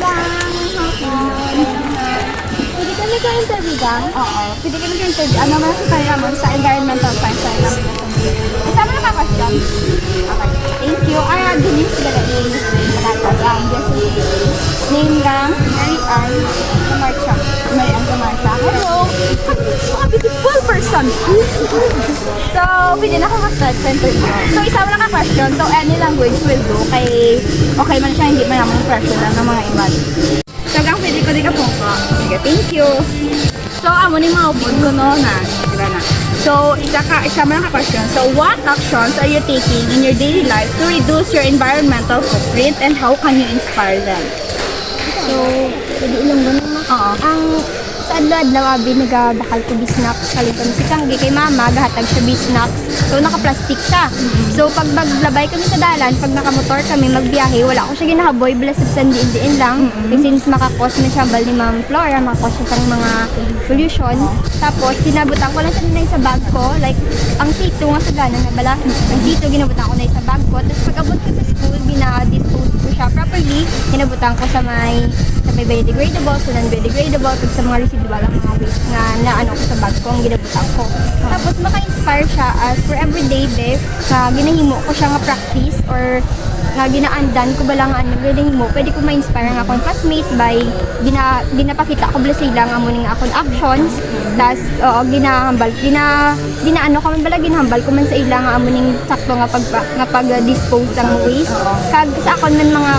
gang! Pwede kami ka-interview, gang? Oo. Pwede kami ka-interview. Ano naman sa tayo naman sa environmental science tayo naman. Isama na ka question? Okay. Thank you. Denise Galain. Name gang? Mary Ann Gamarcha. Mary Ann Gamarcha. Hello! A beautiful person! So, pwede na ako mag-start sa interview. So, isama na ka question. So, any language will do. Okay man siya, hindi man naman pressure lang ng mga iman. So, gang pwede ko di ka po ka. Sige, thank you. So, amo ni mga upod ko no na. Diba na? So, isama na ka question. So, what actions are you taking in your daily life to reduce your environmental footprint and how can you inspire them? So, pwede ilang ganun na. Oo. Ang sa adlaw-adlaw abi nagabakal ko bisnacks kalitan si Kangge kay mama gahatag siya bisnacks. So naka-plastic siya. So pag maglabay kami sa dalan, pag nakamotor kami magbiyahe, wala ko siya ginahaboy blasted sa diin lang. Since makakos na siya bal ni Ma'am Flora, makakos siya sa mga pollution. Tapos kinabutan ko lang siya na sa bag ko, like ang sito nga sa dalan na bala. Ang sito ginabutan ko na sa bag ko. Tapos pag abot ko sa school, gina-dispose ko siya properly. Kinabutan ko sa may biodegradable, sa non-biodegradable, sa mga residual ang mga waste na ano ko sa bag ko, ang ginabutan ko. Tapos maka-inspire siya as for everyday day, ginahimo ko siya nga practice or nga ginaandan ko balang ano ginahimo, pwede ko ma-inspire nga akong classmates by ginapakita ko bala sila nga muning akong actions. Tas ginahambal ginaano ko man bala ginahambal ko man sa ila nga amuning sakto nga pag-dispose ng waste. Kag sa akon man mga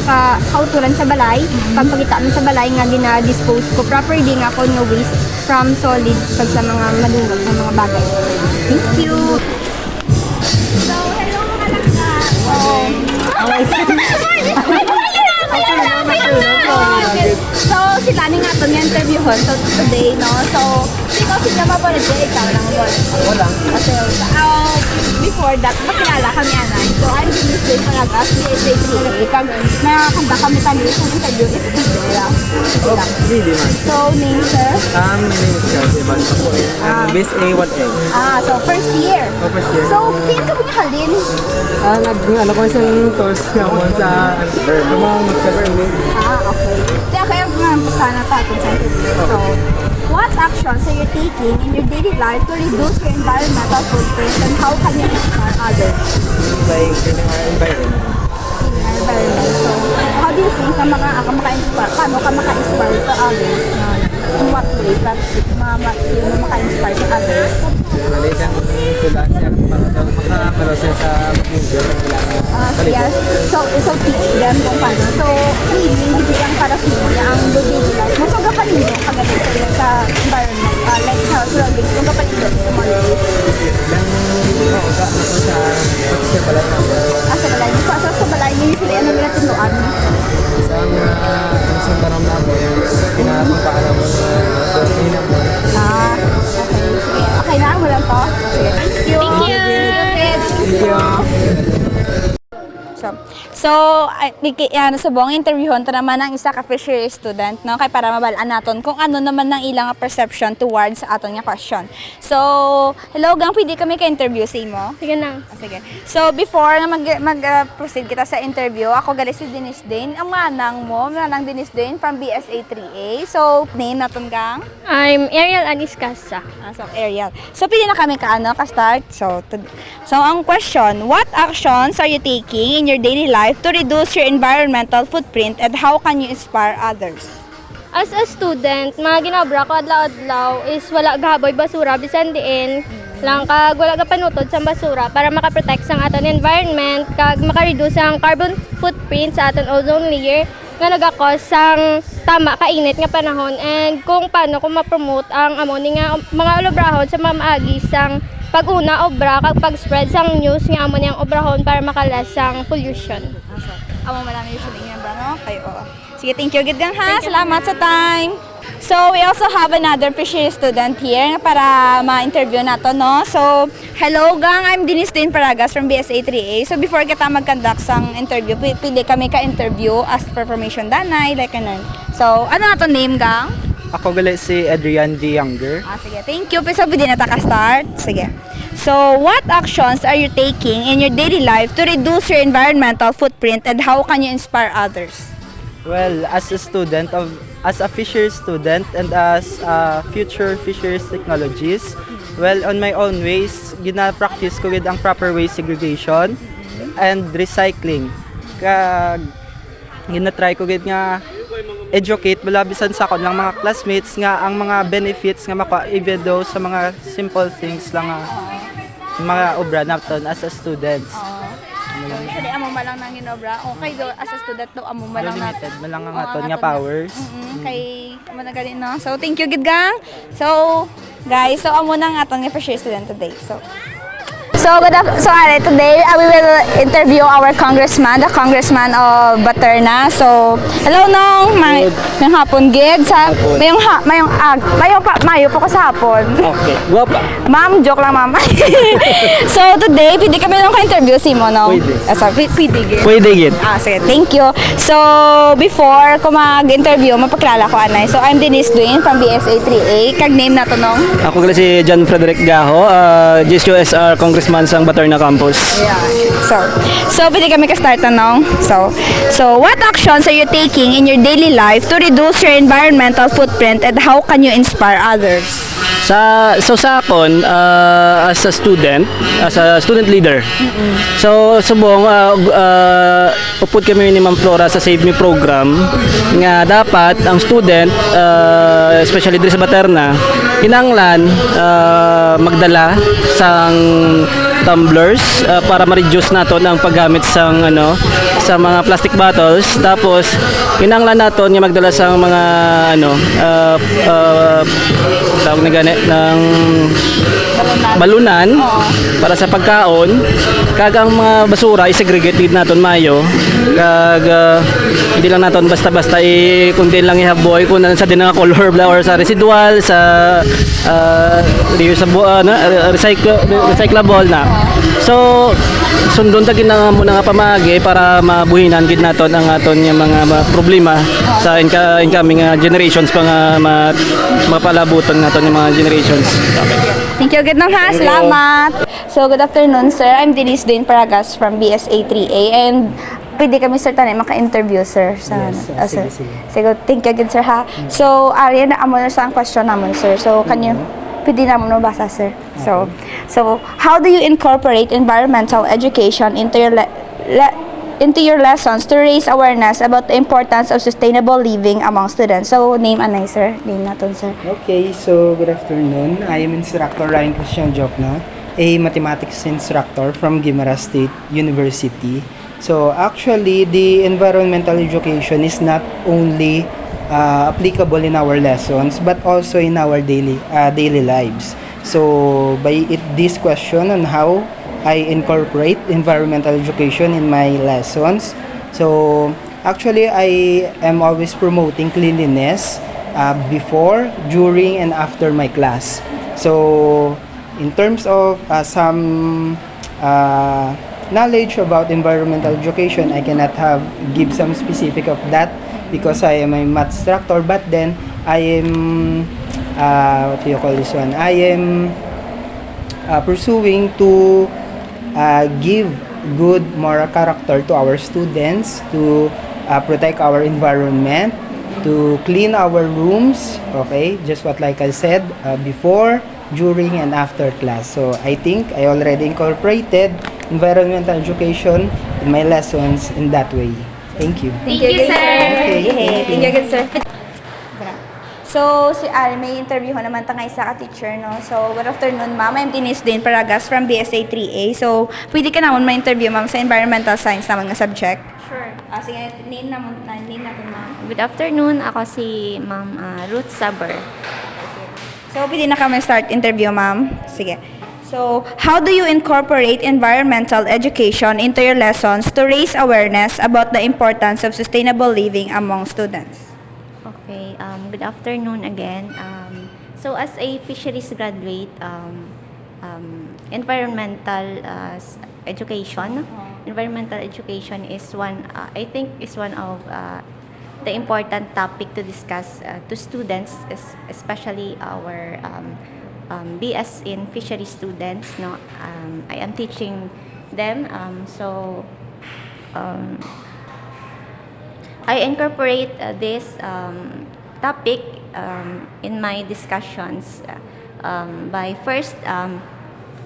kauturan sa balay, pagpakita man sa balay nga gina-dispose ko properly nga akong nga waste from solid pag sa mga malungog na mga bagay. Thank you. So, hello mga langga. So, si Lani nga ito niya interviewon. So, today, no? So, ikaw sila mabalagay, ikaw lang mo. Ako lang. Kasi, before that, makilala kami, Anay. So, I'm Denise Day Paragas, BSA3A. Pag nakakanda kami tayo sa interview, it's Israel. Oh, really man. So, name, sir? My name is Kelsey Ivan. I'm base A1A. So, first year. First year. So, pin ka mo niya halin? Ano ko isang tours nga mo sa Tumang Magsaberlin. Okay. Kaya kaya nga sana tayo sa interview. So, what actions are you taking in your daily life to reduce your environmental footprint and how can you inspire others Like, in our environment. in our environment? So, how do you think ka maka-inspire? Paano ka maka-inspire to others? In what way? Yung maka-inspire to others? Malikan tulaan siya makakaro siya sa mag-injure. Yes. So teach them kung paano. So, hindi lang para sa inyo ang daily life. Mas magkapalindo kagalit sa environment. Like sa surroundings, magkapalindo sa mga life. Lang ako sa pag-isip pala Sa balay. Sa balay, yung sila ano nila tinuan. isang taram na ako pinapagpaalam mo na hinap mo. Okay. Sige. Okay na, wala to. Sige. Thank you. Thank you. Thank you. So, sa buong interviewon, ito naman ang isa ka fishery student, no? Kaya para mabalaan natin kung ano naman ng ilang perception towards sa aton nga question. So, hello gang, pwede kami ka-interview sa imo? Sige na. Sige. So, before na mag-proceed kita sa interview, ako gali si Denise Dane. Ang manang Denise Dane from BSA 3A. So, name natin gang? I'm Ariel Anis Casa. So, Ariel. So, pwede na kami ka-start. So, ang question, what actions are you taking in your daily life to reduce your environmental footprint and how can you inspire others? As a student, mga ginabra ko adlaw-adlaw is wala gahaboy basura bisan diin lang kag wala ga panutod sa basura para makaprotect sa aton environment kag maka-reduce ang carbon footprint sa aton ozone layer nga nagakos sang tama kainit nga panahon and kung paano ko ma-promote ang amo ni nga mga olobrahon sa mamaagi sang pag-una obra kag pag-spread sang news nga amo niyang obrahon para makalas sang pollution. Amo malami yung siling yan, no? Okay, oo. Sige, thank you agad gang ha. Salamat sa time. So, we also have another fishery student here para ma-interview nato, no? So, hello gang, I'm Denise Dane Paragas from BSA 3A. So, before kita mag-conduct sang interview, pili kami ka-interview as performation danay, like ganun. So, ano na to name gang? Ako gali si Adrian G. Younger. Sige, thank you. So, pwede na taka-start. Sige. So, what actions are you taking in your daily life to reduce your environmental footprint and how can you inspire others? Well, as a fisheries student and as a future fisheries technologist, well, on my own ways, gina-practice ko with ang proper waste segregation and recycling. Kag gina-try ko gid nga educate balabisan sa akon lang mga classmates nga ang mga benefits nga maka even though sa mga simple things lang nga mga obra naton as a students. Usually, amo malang nang ginobra. Okay, do, as a student, do, amo malang na. Limited man lang ang aton nga powers. Kay, amo na galing, no? So, thank you, good gang. So, guys, so, amo na nga aton nga for sure student today. So, today we will interview our congressman, the congressman of Baterna. So, hello nong, mayong hapon gid sa mayo po ko sa hapon. Okay. Guwapa. Ma'am, joke lang ma'am. So, today, pwede kami nung ka-interview si mo, no? Pwede. Pwede gid. Pwede gid. Sige, thank you. So, before ko mag-interview, mapakilala ko anay. So, I'm Denise Duin from BSA 3A. Kag name na to nong? Ako kala si John Frederick Gaho, GSUSR Congressman sang Baterna Campus. Yeah. So pwede kami ka-start na nong. So, what actions are you taking in your daily life to reduce your environmental footprint and how can you inspire others? Sa akon as a student leader. So subong upod kami ni Ma'am Flora sa Save Me program nga dapat ang student especially diri sa Baterna kinahanglan magdala sang tumblers para ma-reduce naton ang paggamit sang sa mga plastic bottles, tapos kinahanglan naton nga magdala sang mga tawag na gani ng balunan para sa pagkaon, kag ang mga basura i-segregate din naton mayo, kag hindi lang naton basta-basta kundi lang ihaboy kung sa din nga color or sa residual sa recyclable na. So sundon ta gina muna nga pamagi para mabuhinan gid naton ang aton nga mga problema sa incoming generations pa nga mapalabuton naton yung mga generations. Okay. Thank you, good nong ha. Salamat. So, good afternoon, sir. I'm Denise Duin Paragas from BSA 3A and pwede kami sir tanay maka-interview sir sa sir. Sige, thank you good sir ha. So, ariyan na amo na sa ang question naman sir. So, pwede naman mabasa sir. So how do you incorporate environmental education into your lessons to raise awareness about the importance of sustainable living among students? So, name anay sir. Name naton sir. Okay, so good afternoon. I am Instructor Ryan Christian Jokna, a mathematics instructor from Guimaras State University. So actually, the environmental education is not only applicable in our lessons but also in our daily lives. So by this question on how I incorporate environmental education in my lessons. So actually, I am always promoting cleanliness before, during, and after my class. So in terms of some knowledge about environmental education, I cannot give some specific of that because I am a math instructor, but then I am what do you call this one? I am pursuing to give good moral character to our students, to protect our environment, to clean our rooms, okay, just what like I said before, during, and after class. So I think I already incorporated environmental education in my lessons in that way. Thank you. Thank you, sir. Okay. Thank you, good sir. So, si Ari, may interview ko naman tangay sa ka-teacher, no? So, good afternoon, ma'am. I'm Denise Duin Paragas from BSA 3A. So, pwede ka naman ma-interview, ma'am, sa environmental science naman nga subject. Sure. Sige, name natin, ma'am. Good afternoon. Ako si Ma'am Ruth Saber. So, pwede na kami start interview, ma'am. Sige. So, how do you incorporate environmental education into your lessons to raise awareness about the importance of sustainable living among students? Okay, good afternoon again. So as a fisheries graduate, environmental education is one, I think is one of the important topic to discuss to students, especially our BS in fisheries students. No, I am teaching them. I incorporate this topic in my discussions by first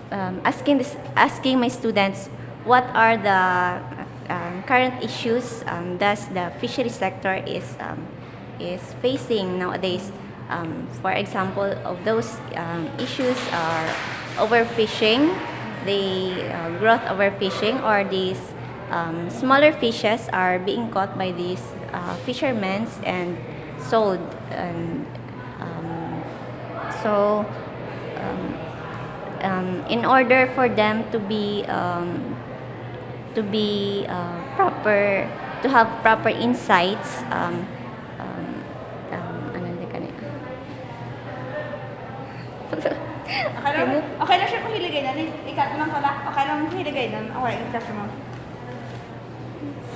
asking my students what are the current issues that the fishery sector is facing nowadays. For example, of those issues are overfishing, the growth overfishing, or these smaller fishes are being caught by these fishermen and sold. And so, in order for them to be proper, to have proper insights, ano na kanina? Okay lang siya kung hiligay na. Ikat lang pala. Okay lang kung hiligay na. Okay, ikat mo.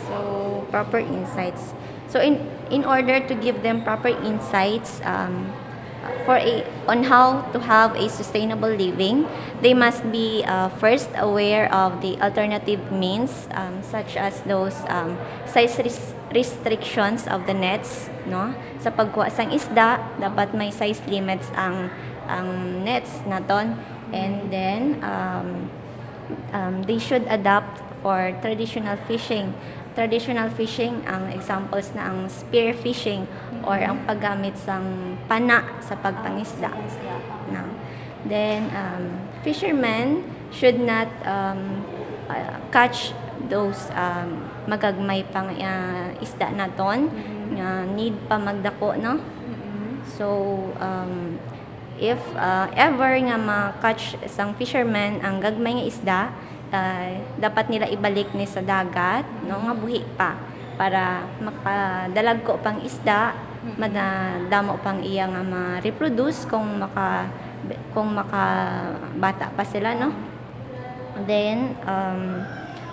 So, proper insights. So, in order to give them proper insights on how to have a sustainable living, they must be first aware of the alternative means, such as those size restrictions of the nets, no? Sa pagkuha sang isda, dapat may size limits ang nets naton, and then they should adapt for traditional fishing. Traditional fishing, ang examples na ang spear fishing or ang paggamit sang pana sa pagpangisda. No. Then, fishermen should not catch those magagmay pang isda naton nga need pa magdako, no? So, if ever nga ma-catch sang fisherman ang gagmay nga isda, dapat nila ibalik ni sa dagat, no, nga buhi pa para makadalag ko pang isda, madamo pang iya nga ma-reproduce kung makabata pa sila, no. Then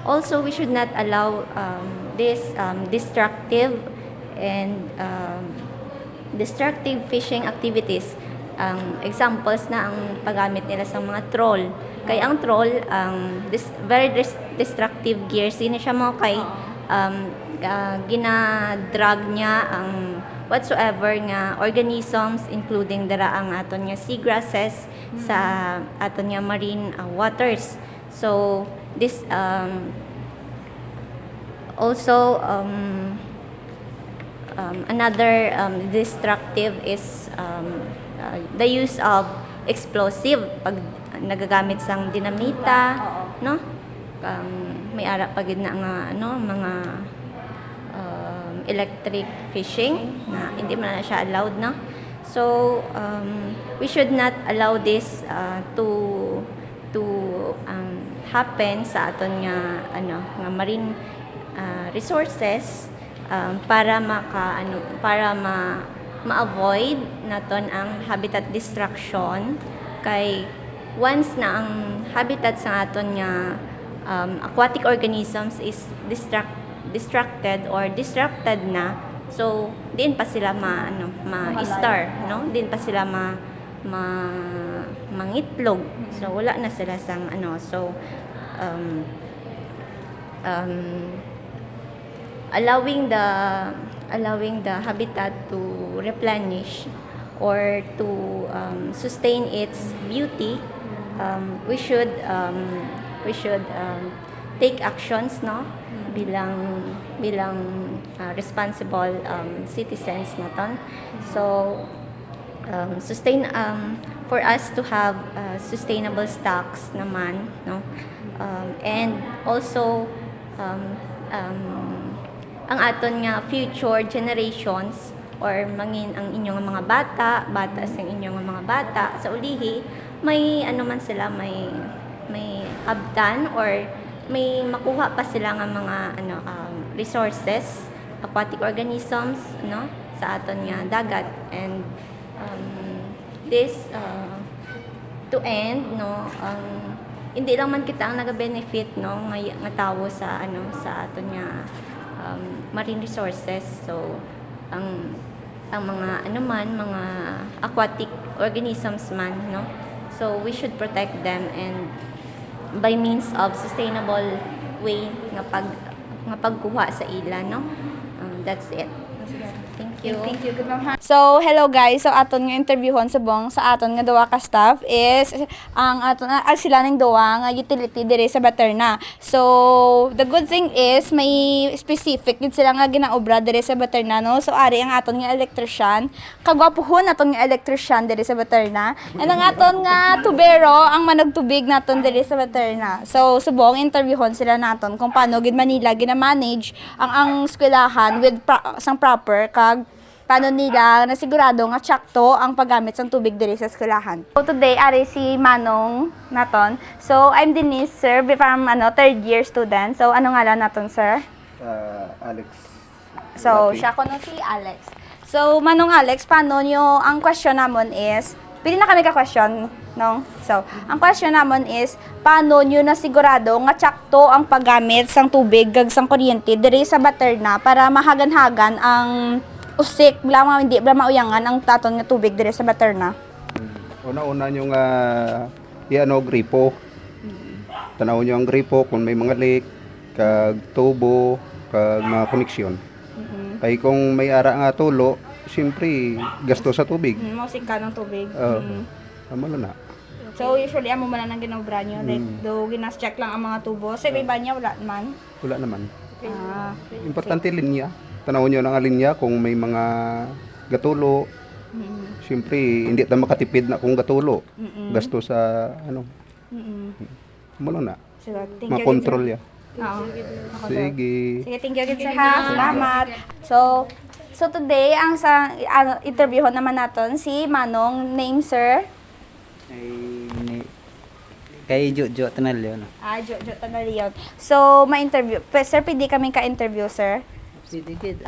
also we should not allow this destructive fishing activities. Ang examples na ang paggamit nila sa mga troll. Kay ang troll, very destructive gears. Hindi siya mo kay ginadrag niya ang whatsoever nga organisms, including dara ang aton nga seagrasses sa aton nga marine waters. So, this also another destructive is the use of explosive, pag nagagamit sang dinamita, no? May ara pagid na nga mga electric fishing na hindi man na siya allowed, no? So we should not allow this to happen sa aton nga nga marine resources, para ma-avoid naton ang habitat destruction. Kay once na ang habitat sa aton nga aquatic organisms is distracted or disrupted na, so din pa sila ma-star, no? Din pa sila mangitlog. So wala na sila sang so allowing the habitat to replenish or to sustain its beauty, we should take actions, no, bilang responsible citizens naton. So for us to have sustainable stocks naman, no, and also ang aton nga future generations or mangin ang inyong mga bata sa inyong mga bata sa ulihi, may man sila, may abtan or may makuha pa sila nga mga resources, aquatic organisms, no, sa aton nga dagat. And this to end, no, hindi lang man kita ang naga-benefit, no, nga tawo sa sa aton nga marine resources. So ang mga mga aquatic organisms man, no, so we should protect them, and by means of sustainable way nga pagkuha sa ila, no, that's it. Thank you. Thank you, good ma'am. So, hello guys. So, aton nga interviewon sa aton nga duwa ka staff is ang aton sila ning duwa nga utility diri sa Baterna. So, the good thing is may specific gid sila nga ginaobra diri sa Baterna, no. So, ari ang aton nga electrician. Kagwapuhon aton nga electrician diri sa Baterna. And ang aton nga tubero ang managtubig naton diri sa Baterna. So, subong interviewon sila naton kung paano gid Manila gina-manage ang eskwelahan with sang proper kag paano nila nasigurado nga tsakto ang paggamit ng tubig diri sa eskwelahan. So today ari si Manong naton. So I'm Denise, sir, from third year student. So ano ngalan naton, sir? Alex. So Lati. siya kuno si Alex. So Manong Alex, paano nyo ang question namon is pili na kami ka question, no? So, ang question namon is paano nyo nasigurado nga tsakto ang paggamit sang tubig kag sang kuryente diri sa Baterna para mahagan-hagan ang usik lamang hindi bla mauyangan ang taton nga tubig diri sa Baterna. Una-una yung gripo. Tanaw nyo ang gripo kung may mga leak, kag tubo, kag mga koneksyon. Kaya kung may ara nga tulo, siyempre gasto sa tubig. Mausik ka ng tubig. Tama na. So usually amo man nang ginobra nyo like do ginas-check lang ang mga tubo. Sa iba niya wala man. Wala naman. Ah, Importante linya. Tanaw nyo ng linya kung may mga gatulo. Siyempre, hindi tayo makatipid na kung gatulo. Gasto sa Mula na. so, thank you. Makontrol ya. Oo. Sige. Sige, thank you again sir ha. Salamat. So today ang sa interviewon naman naton si Manong, name sir. Kay Jojo Tanalyon. Jojo Tanalion. So ma-interview. Sir, pwede kami ka-interview sir. Pwede gid.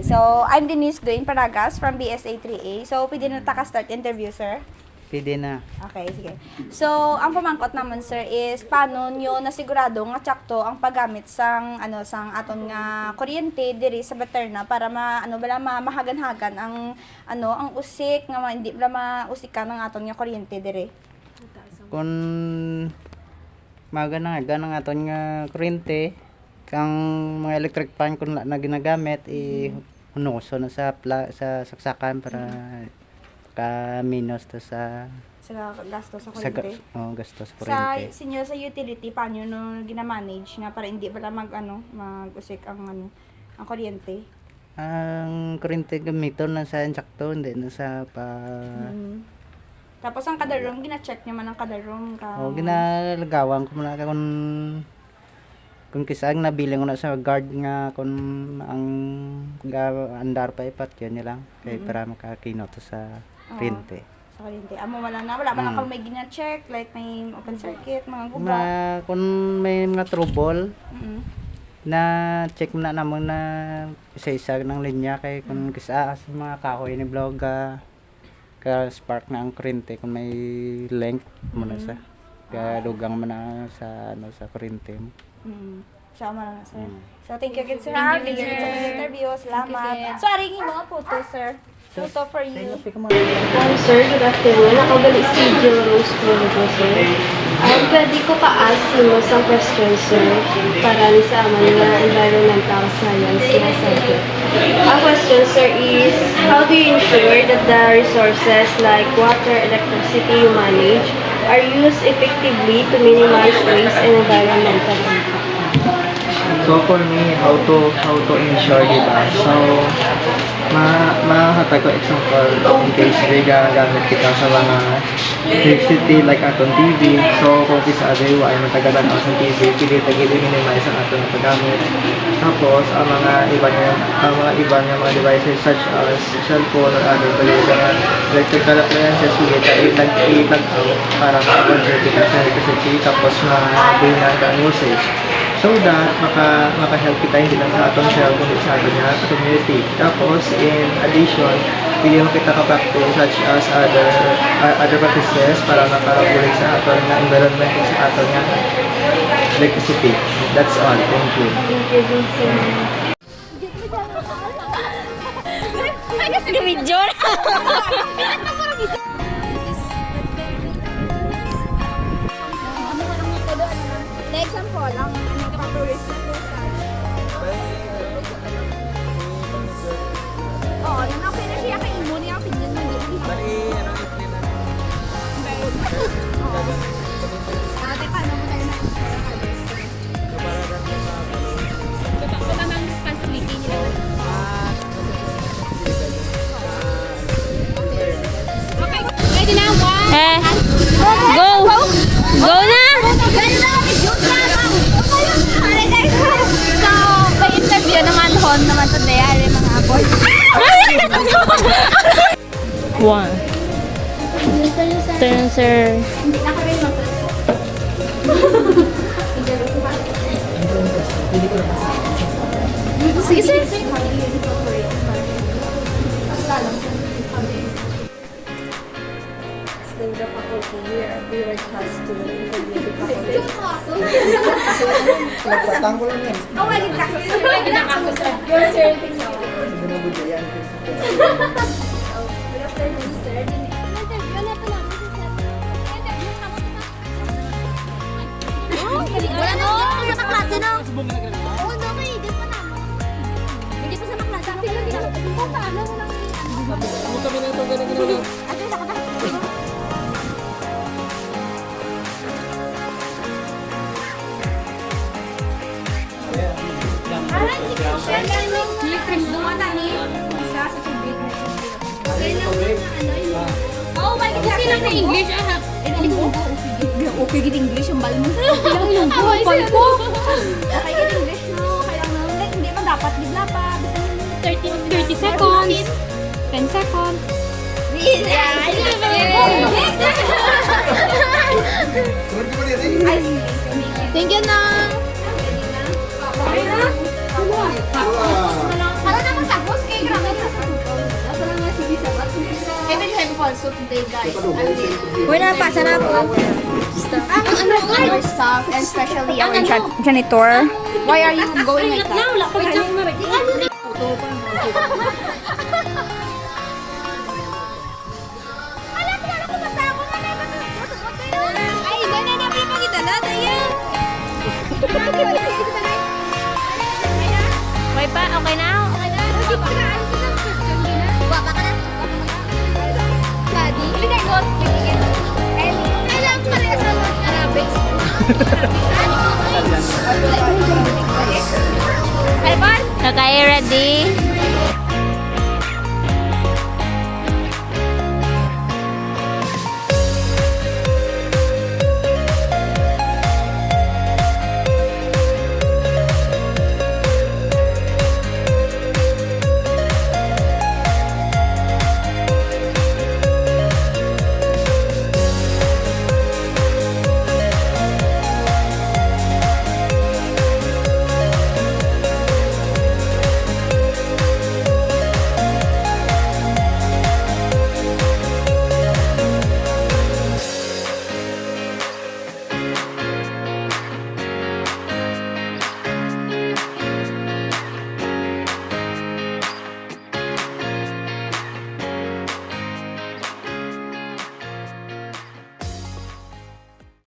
So I'm Denise Duin Paragas from BSA 3A. So pwede na ta ka-start interview sir. Pwede na. Okay, sige. So, ang pamangkot naman sir is paano nyo nasigurado nga tsakto ang paggamit sang sang aton nga kuryente diri sa Baterna para mahagan-hagan ang ang usik nga hindi bala mausikan ng aton nga kuryente diri. Kung ganang aton nga kuryente kang mga electric fan kung na ginagamit unuso na sa saksakan para ka minus to sa Gasto sa kuryente. gasto sa Sa kuryente. sinyo sa utility paano no gina-manage nga para hindi bala mag-usik ang kuryente. Ang kuryente gamiton na sa insakto hindi na sa Tapos ang kada room gina-check nyo man ang kada room ka. ginalagawan ko muna kung kisang nabili ko na sa guard nga kung ang andar pa ipat yun lang kay para makakinot sa kuryente. Sa kuryente. Amo wala man kang may gina-check like may open circuit, mga guba. Kung may mga trouble na check na naman na isa-isa ng linya kay kung kisa sa mga kahoy ni vlog ka spark na ang kuryente kung may length mo na sa kadugang mo na sa sa kuryente mo. Sama lang sir. So thank you again sir. Thank you sa interview. Salamat. So aring mga photo sir. Photo for you. Sir, good afternoon. Ako gali si Jo Rose Polo, sir. Pwede ko pa-ask mo sa question, sir, para sa aman nga environmental science na subject. Ang question, sir, is how do you ensure that the resources like water, electricity you manage are used effectively to minimize waste and environmental impact? So for me, how to ensure, diba? So, mahatag ko example in case gamit kita sa mga electricity like aton TV. So kung kisa aday wa ay matagalan ang sa TV, pili tagili minimize ang aton paggamit. Tapos ang mga iba niya mga devices such as cellphone or other electrical appliances ilag out para ma-convert kita sa electricity tapos ma-binan ka ang usage. So that maka-help kita hindi lang sa aton self kundi sa aton nga community. Tapos in addition, pili mo kita ka-practice such as other practices para makabulig sa aton nga environment sa aton nga electricity. That's all. Thank you. Thank you, sir. Ay, kasi video na. Example, ang proper lang naman to dayari mga abot. One. Turn, sir. Hindi na kami mag- Sige, sir. Nagpatangko lang yan. Oh my God, Your sir, Wala na ako sa klase no? Oo, no, may hindi pa na. Hindi pa sa maklase. Kung paano mo lang Oh my God, okay lang na English. Okay, gid English yung bal mo. Ilang ilunggo, bal ko. Okay, gid English no. Kaya lang na, hindi man dapat bigla pa. 30 seconds. 10 seconds. Thank you na. Okay na? Para naman tapos kay grabe na sa nasa lang nga sige sa bat. Kaya medyo heavy also today guys. We're na pasa na po. Our staff and especially our janitor. Why are you going like that? Ay, gana na pala pagitala. Daya. Okay pa? Okay na? Okay na. Wapa ka na. Daddy. Hindi na go. And kailangan ko rin sa Arabic. Okay, ready?